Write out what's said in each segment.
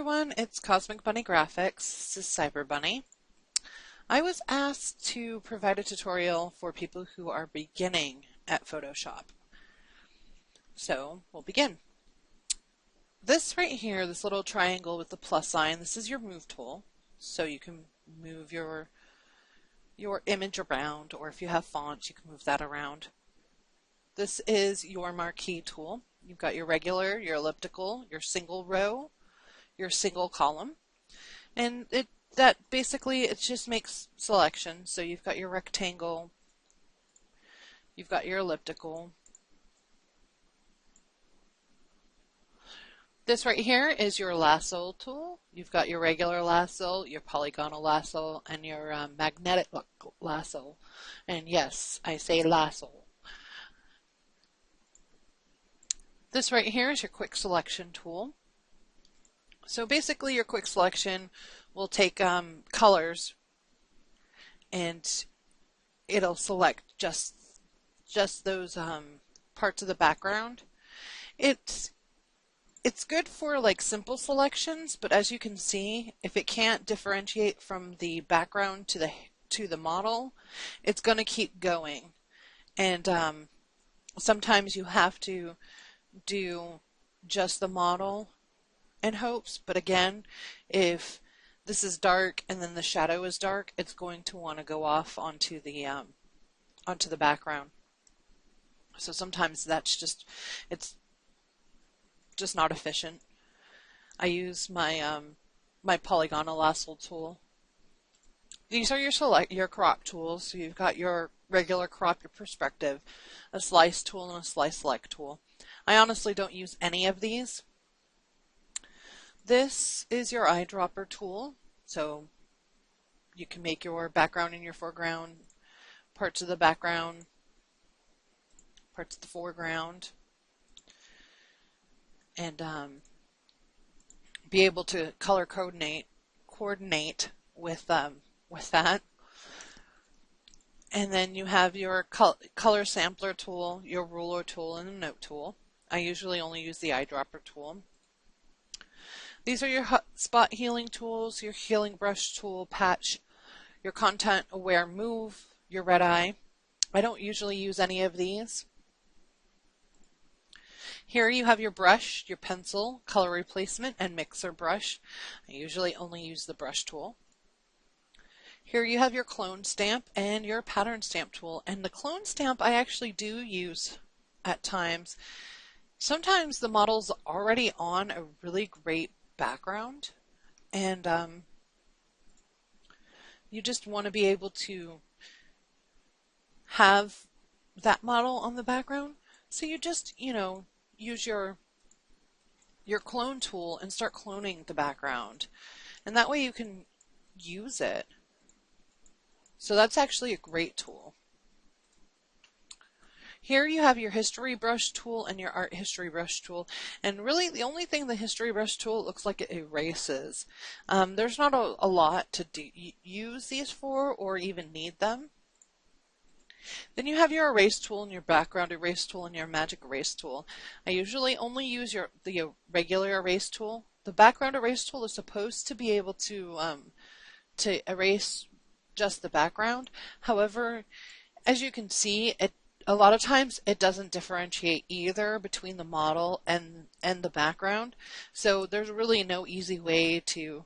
everyone, it's Cosmic Bunny Graphics. This is Cyber Bunny. I was asked to provide a tutorial for people who are beginning at Photoshop. So we'll begin. This right here, this little triangle with the plus sign, this is your move tool. So you can move your image around, or if you have fonts, you can move that around. This is your marquee tool. You've got your regular, your elliptical, your single row, your single column, and that basically it just makes selections. So you've got your rectangle, you've got your elliptical. This right here is your lasso tool. You've got your regular lasso, your polygonal lasso, and your magnetic lasso. And yes, I say lasso. This right here is your quick selection tool. So basically your quick selection will take colors and it'll select just those parts of the background. It's good for like simple selections, but as you can see, if it can't differentiate from the background to the model, it's going to keep going. And sometimes you have to do just the model in hopes, but again, if this is dark and then the shadow is dark, it's going to want to go off onto the background. So sometimes it's just not efficient. I use my my polygonal lasso tool. These are your crop tools. So you've got your regular crop, your perspective, a slice tool, and a slice select tool. I honestly don't use any of these. This is your eyedropper tool. So you can make your background and your foreground, parts of the background, parts of the foreground, and be able to color coordinate with that. And then you have your color sampler tool, your ruler tool, and a note tool. I usually only use the eyedropper tool. These are your spot healing tools, your healing brush tool, patch, your content aware move, your red eye. I don't usually use any of these. Here you have your brush, your pencil, color replacement, and mixer brush. I usually only use the brush tool. Here you have your clone stamp and your pattern stamp tool. And the clone stamp I actually do use at times. Sometimes the model's already on a really great background, and you just want to be able to have that model on the background. So you just, use your clone tool and start cloning the background, and that way you can use it. So that's actually a great tool. Here you have your history brush tool and your art history brush tool, and really the only thing the history brush tool looks like it erases. There's not a lot to use these for or even need them. Then you have your erase tool and your background erase tool and your magic erase tool. I usually only use the regular erase tool. The background erase tool is supposed to be able to erase just the background. However, as you can see, a lot of times it doesn't differentiate either between the model and the background. So there's really no easy way to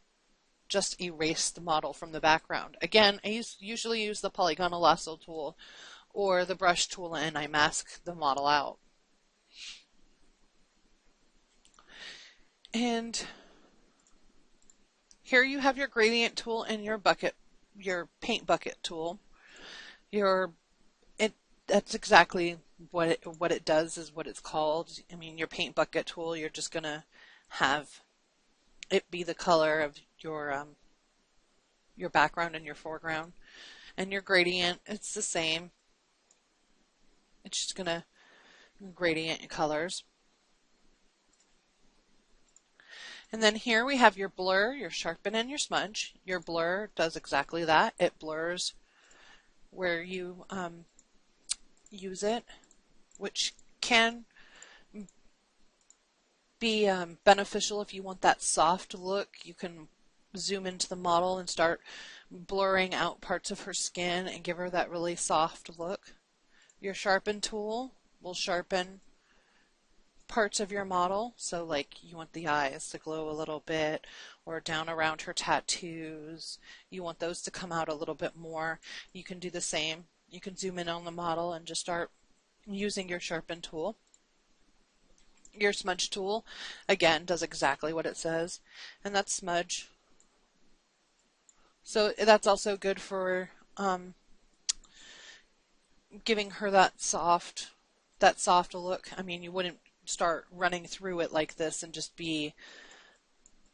just erase the model from the background. Again, I usually use the polygonal lasso tool or the brush tool, and I mask the model out. And here you have your gradient tool and your paint bucket tool. That's exactly what it does, is what it's called. I mean, your paint bucket tool, you're just gonna have it be the color of your background and your foreground. And your gradient, it's the same. It's just gonna gradient colors. And then here we have your blur, your sharpen, and your smudge. Your blur does exactly that. It blurs where you use it, which can be beneficial if you want that soft look. You can zoom into the model and start blurring out parts of her skin and give her that really soft look. Your sharpen tool will sharpen parts of your model, so like you want the eyes to glow a little bit, or down around her tattoos, you want those to come out a little bit more. You can do the same. You can zoom in on the model and just start using your sharpen tool. Your smudge tool, again, does exactly what it says, and that's smudge. So that's also good for giving her that soft look. I mean, you wouldn't start running through it like this and just be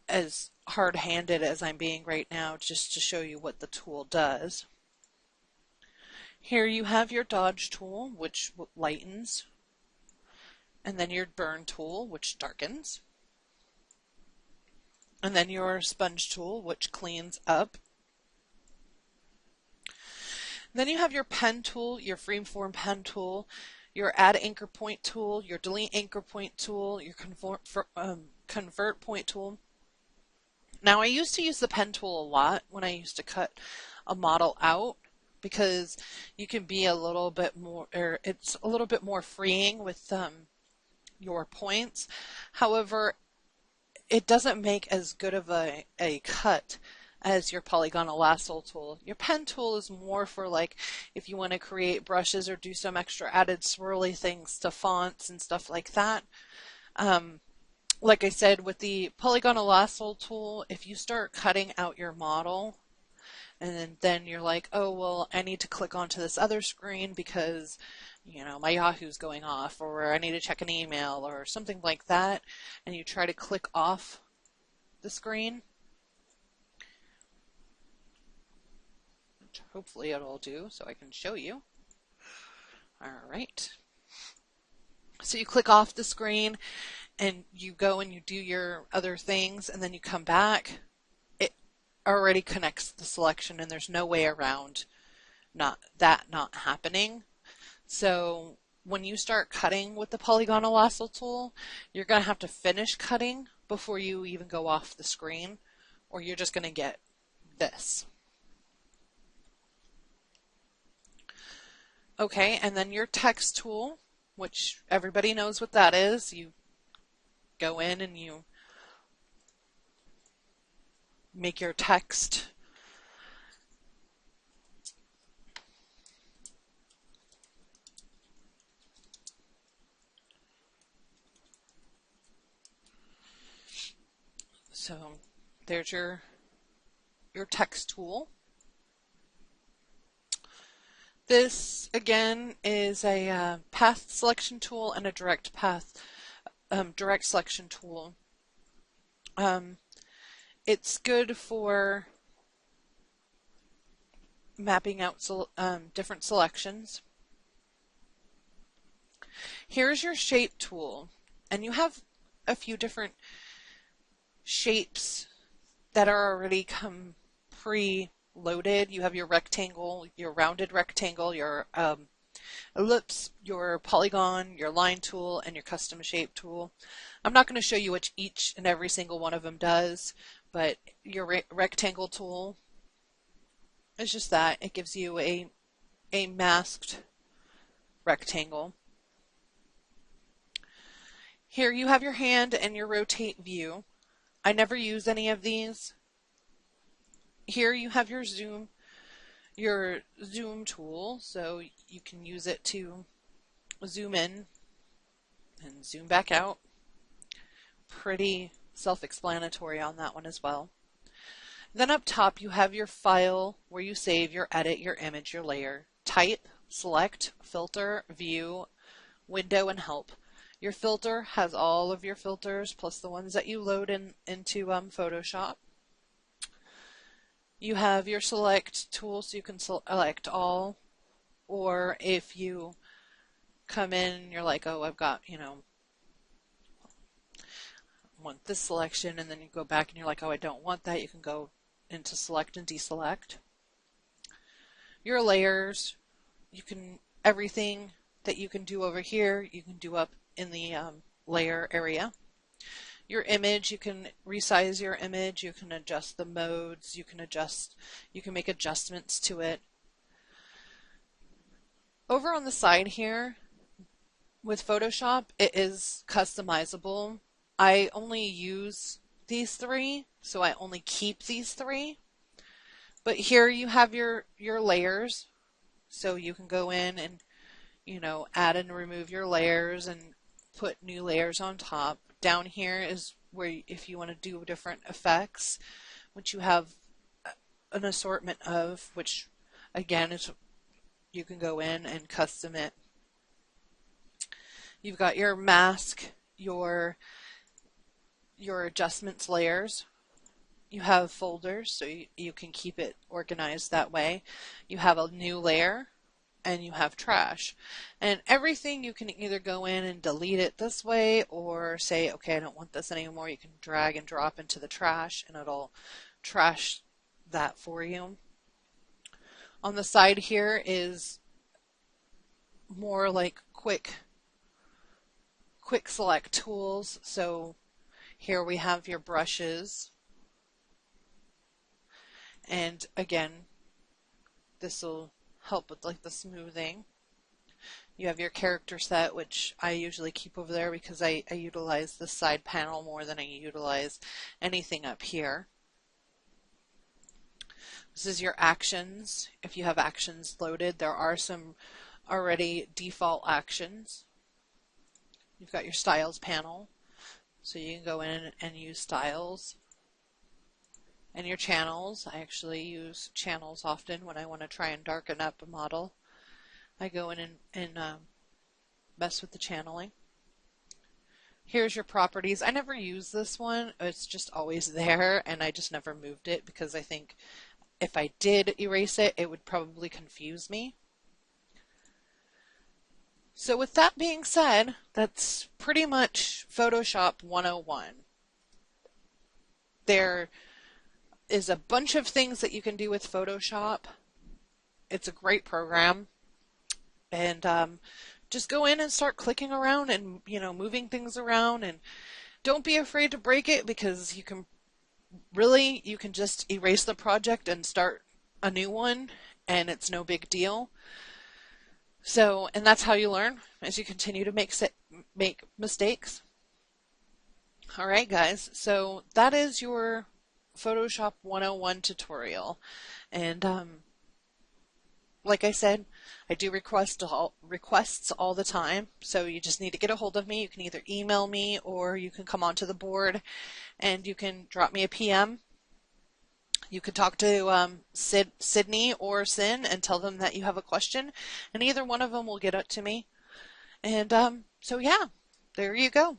as hard-handed as I'm being right now, just to show you what the tool does. Here you have your dodge tool, which lightens, and then your burn tool, which darkens, and then your sponge tool, which cleans up. Then you have your pen tool, your freeform pen tool, your add anchor point tool, your delete anchor point tool, your convert point tool. Now, I used to use the pen tool a lot when I used to cut a model out, because you can be a little bit more, or it's a little bit more freeing with your points. However, it doesn't make as good of a cut as your polygonal lasso tool. Your pen tool is more for like if you want to create brushes or do some extra added swirly things to fonts and stuff like that. Like I said, with the polygonal lasso tool, if you start cutting out your model and then you're like, oh, well, I need to click onto this other screen because, you know, my Yahoo's going off, or I need to check an email or something like that, and you try to click off the screen, which hopefully it'll do so I can show you. All right. So you click off the screen and you go and you do your other things, and then you come back. It already connects the selection, and there's no way around not happening. So when you start cutting with the polygonal lasso tool, you're going to have to finish cutting before you even go off the screen, or you're just going to get this. Okay, and then your text tool, which everybody knows what that is. You go in and you make your text. So there's your text tool. This again is a path selection tool and a direct selection tool. It's good for mapping out different selections. Here's your shape tool, and you have a few different shapes that are already come pre-loaded. You have your rectangle, your rounded rectangle, your ellipse, your polygon, your line tool, and your custom shape tool. I'm not going to show you what each and every single one of them does, but your rectangle tool is just that. It gives you a masked rectangle. Here you have your hand and your rotate view. I never use any of these. Here you have your zoom tool, so you can use it to zoom in and zoom back out. Pretty self-explanatory on that one as well. Then up top you have your file where you save your edit, your image, your layer, type, select, filter, view, window, and help. Your filter has all of your filters plus the ones that you load into Photoshop. You have your select tool, so you can select all, or if you come in and you're like, oh, I've got, want this selection, and then you go back and you're like, oh, I don't want that, you can go into select and deselect. Your layers, everything that you can do over here, you can do up in the layer area. your image. You can resize your image, you can adjust the modes, you can make adjustments to it. Over on the side here with Photoshop, it is customizable. I only use these three, so I only keep these three. But here you have your layers, so you can go in and, you know, add and remove your layers and put new layers on top. Down here is where if you want to do different effects, which you have an assortment of, which again is you can go in and custom it. You've got your mask, your adjustments layers. You have folders, so you can keep it organized that way. You have a new layer, and you have trash. And everything you can either go in and delete it this way, or say, okay, I don't want this anymore. You can drag and drop into the trash, and it'll trash that for you. On the side here is more like quick select tools. So here we have your brushes. And again, this will help with like the smoothing. You have your character set, which I usually keep over there because I utilize the side panel more than I utilize anything up here. This is your actions. If you have actions loaded, there are some already default actions. You've got your styles panel, so you can go in and use styles. And your channels. I actually use channels often when I want to try and darken up a model. I go in and mess with the channeling. Here's your properties. I never use this one. It's just always there, and I just never moved it because I think if I did erase it, it would probably confuse me. So with that being said, that's pretty much Photoshop 101. There is a bunch of things that you can do with Photoshop. It's a great program, and just go in and start clicking around and, you know, moving things around, and don't be afraid to break it, because you can just erase the project and start a new one, and it's no big deal. So, and that's how you learn, as you continue to make mistakes. All right, guys, so that is your Photoshop 101 tutorial. And like I said, I do requests all the time, so you just need to get a hold of me. You can either email me, or you can come onto the board and you can drop me a PM. You could talk to Sydney or Sin and tell them that you have a question, and either one of them will get it to me. And so yeah, there you go.